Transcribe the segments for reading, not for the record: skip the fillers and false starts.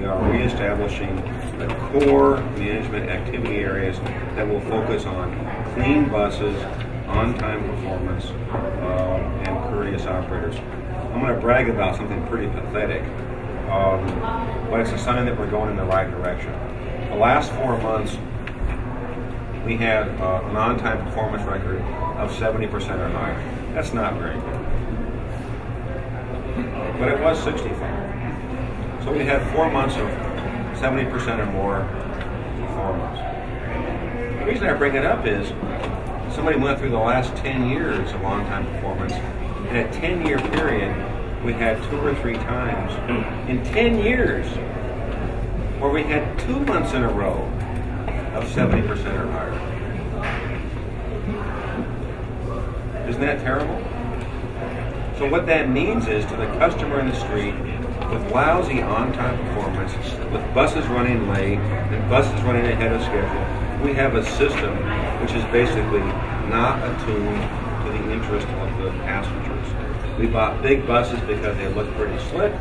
are reestablishing the core management activity areas that will focus on clean buses, on-time performance, and courteous operators. I'm going to brag about something pretty pathetic, but it's a sign that we're going in the right direction. The last 4 months, we had an on-time performance record of 70% or higher. That's not very good, but it was 65. So we had 4 months of 70% or more performance. The reason I bring it up is somebody went through the last 10 years of on-time performance. In a 10-year period, we had 2 or 3 times in 10 years where we had 2 months in a row of 70% or higher. Isn't that terrible? So what that means is to the customer in the street, with lousy on-time performance, with buses running late and buses running ahead of schedule, we have a system which is basically not attuned to the interest of the passengers. We bought big buses because they look pretty slick,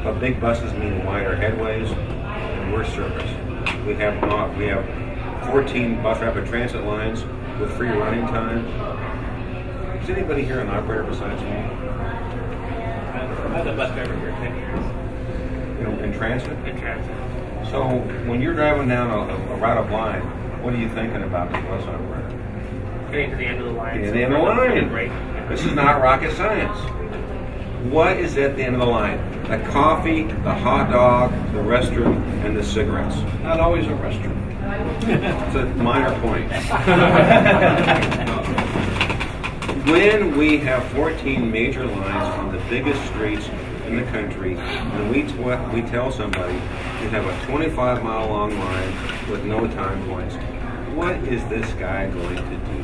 but big buses mean wider headways and worse service. We have 14 bus rapid transit lines with free running time. Is anybody here an operator besides me? I was a bus driver here 10 years. In transit? In transit. So when you're driving down a route of line, what are you thinking about the bus operator? Getting to the end of the line. Getting to the end of the line. This is not rocket science. What is at the end of the line? The coffee, the hot dog, the restroom, and the cigarettes. Not always a restroom. It's a minor point. When we have 14 major lines on the biggest streets in the country, and we tell somebody you have a 25-mile long line with no time points, what is this guy going to do?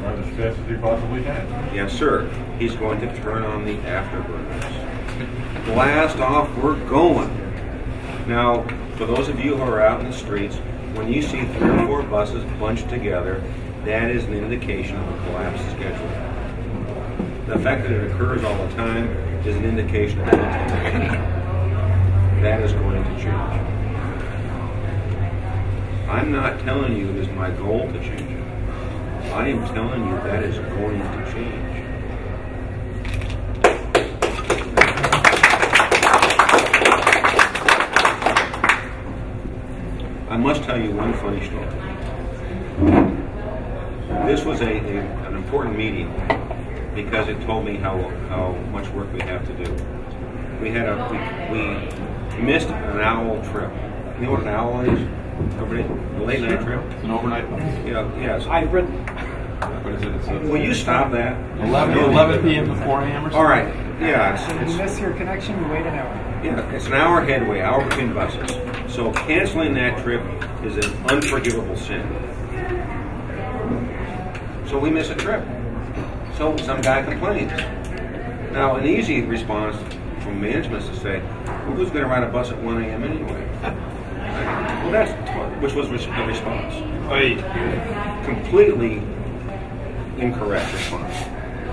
Run as fast as he possibly can. Yes, sir. He's going to turn on the afterburners. Blast off, we're going. Now, for those of you who are out in the streets, when you see 3 or 4 buses bunched together, that is an indication of a collapsed schedule. The fact that it occurs all the time is an indication of that is going to change. I'm not telling you it is my goal to change it. I am telling you that is going to change. I must tell you one funny story. This was an important meeting because it told me how much work we have to do. We missed an owl trip. You know what an owl is? Everybody, a late night trip? It's an overnight bus. Yes. I've read. What is it? Will you stop that? 11 p.m. to 4 a.m. or something? All right. Yeah. If you miss your connection, you wait an hour. Yeah, it's an hour headway, hour between buses. So canceling that trip is an unforgivable sin. So we miss a trip. So some guy complains. Now, an easy response from management is to say, well, who's going to ride a bus at 1 a.m. anyway? Well, which was the response. Completely incorrect response.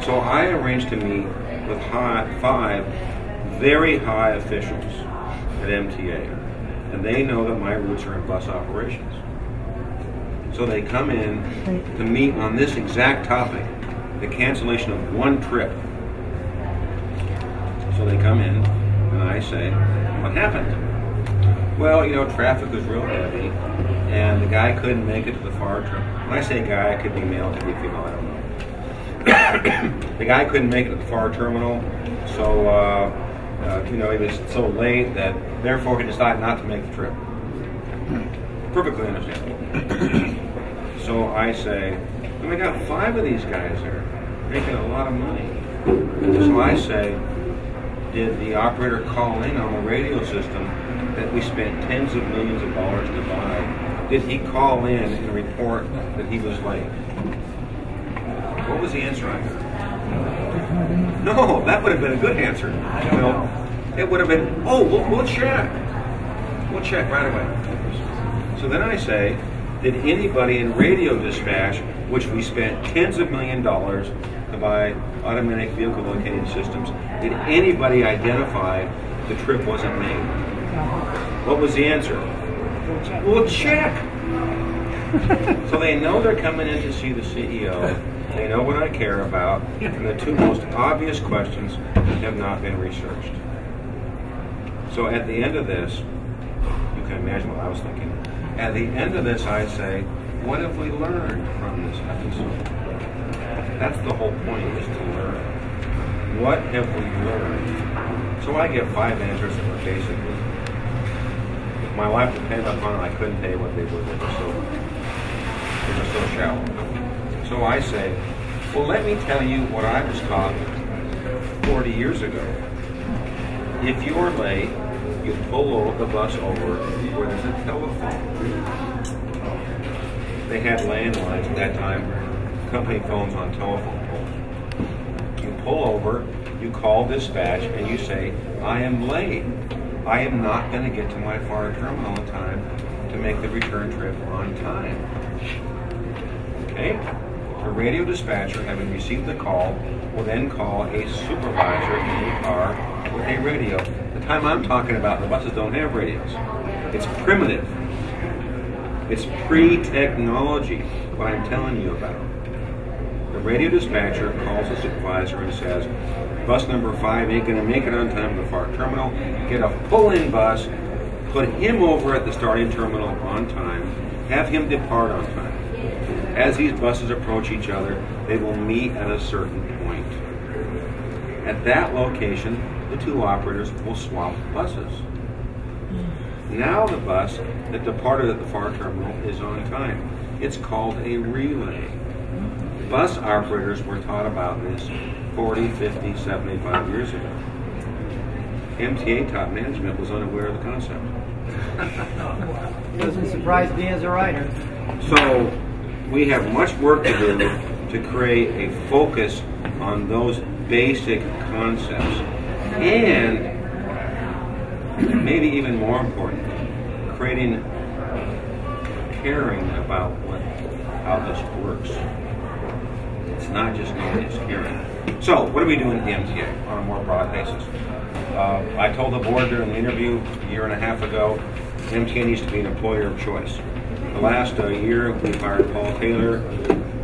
So I arranged to meet with 5 very high officials at MTA, and they know that my roots are in bus operations. So they come in to meet on this exact topic, the cancellation of 1 trip. So they come in, and I say, what happened? Well, traffic was real heavy, and the guy couldn't make it to the far terminal. When I say guy, it could be male, it could be female, I don't know. The guy couldn't make it to the far terminal, so he was so late that therefore he decided not to make the trip. Perfectly understandable. So I say, and we got 5 of these guys there, making a lot of money. So I say, did the operator call in on the radio system that we spent tens of millions of dollars to buy? Did he call in and report that he was late? What was the answer I got? No, that would have been a good answer. It would have been, we'll check. We'll check right away. So then I say, did anybody in radio dispatch, which we spent tens of millions of dollars to buy automatic vehicle locating systems, did anybody identify the trip wasn't made? What was the answer? Well, check. So they know they're coming in to see the CEO. They know what I care about, and the two most obvious questions have not been researched. So at the end of this, you can imagine what I was thinking. At the end of this, I say, what have we learned from this episode? That's the whole point, is to learn. What have we learned? So I give 5 answers that were basically, if my life depended upon it, I couldn't tell you what they were. They were so shallow. So I say, well, let me tell you what I was taught 40 years ago. If you're late, you pull the bus over where there's a telephone. They had landlines at that time, company phones on telephone poles. You pull over, you call dispatch, and you say, I am late. I am not going to get to my far terminal in time to make the return trip on time. Okay? A radio dispatcher, having received the call, will then call a supervisor in the car with a radio. The time I'm talking about, the buses don't have radios. It's primitive. It's pre-technology, what I'm telling you about. The radio dispatcher calls the supervisor and says, bus number 5 ain't going to make it on time to the far terminal. Get a pull-in bus, put him over at the starting terminal on time, have him depart on time. As these buses approach each other, they will meet at a certain point. At that location, the 2 operators will swap buses. Now the bus that departed at the far terminal is on time. It's called a relay. Bus operators were taught about this 40, 50, 75 years ago. MTA top management was unaware of the concept. Doesn't surprise me as a writer. So we have much work to do to create a focus on those basic concepts. And maybe even more important, creating caring about how this works. It's not just knowing, it's caring. So, what are we doing at the MTA on a more broad basis? I told the board during the interview a year and a half ago, the MTA needs to be an employer of choice. The last year, we've hired Paul Taylor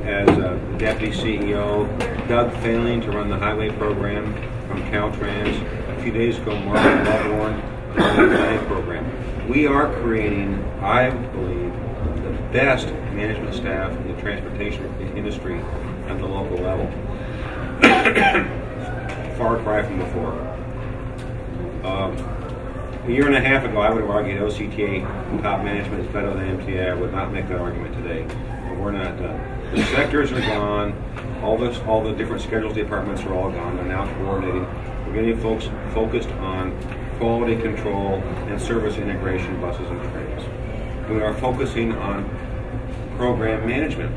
as Deputy CEO, Doug Failing to run the highway program from Caltrans. A few days ago, Mark Loveborn to run the planning program. We are creating, I believe, the best management staff in the transportation industry at the local level. Far cry from before. A year and a half ago, I would have argued OCTA top management is better than MTA. I would not make that argument today, but we're not done. The sectors are gone. All the different schedules departments are all gone. They're now coordinating. We're getting folks focused on quality control and service integration, buses and trains. We are focusing on program management,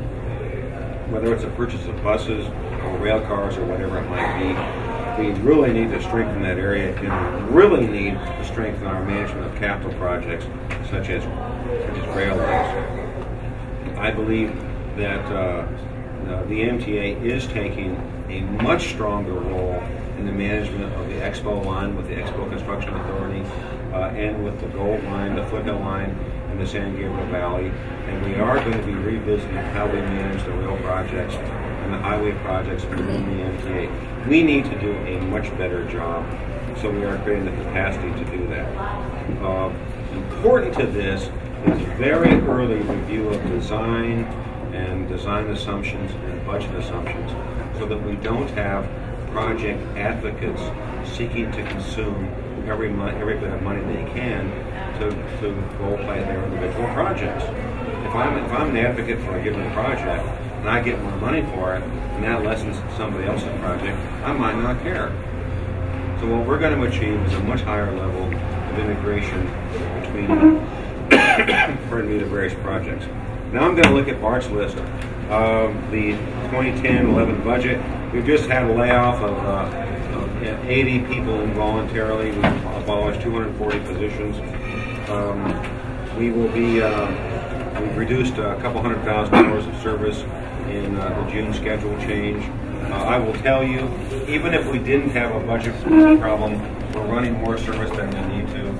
whether it's a purchase of buses or rail cars or whatever it might be. We really need to strengthen that area, and we really need to strengthen our management of capital projects such as railways. I believe that the MTA is taking a much stronger role in the management of the Expo line with the Expo Construction Authority and with the Gold line, the Foothill line, and the San Gabriel Valley. And we are going to be revisiting how we manage the rail projects and the highway projects within the MTA. We need to do a much better job, so we are creating the capacity to do that. Important to this is very early review of design and design assumptions and budget assumptions, so that we don't have project advocates seeking to consume every bit of money they can to role play their individual projects. If I'm an advocate for a given project and I get more money for it, and that lessens somebody else's project, I might not care. So what we're going to achieve is a much higher level of integration between the various projects. Now I'm going to look at Bart's list of the 2010-11 budget. We've just had a layoff of 80 people involuntarily. We've abolished 240 positions. We've reduced a couple $100,000 of service in the June schedule change. I will tell you, even if we didn't have a budget problem, we're running more service than we need to.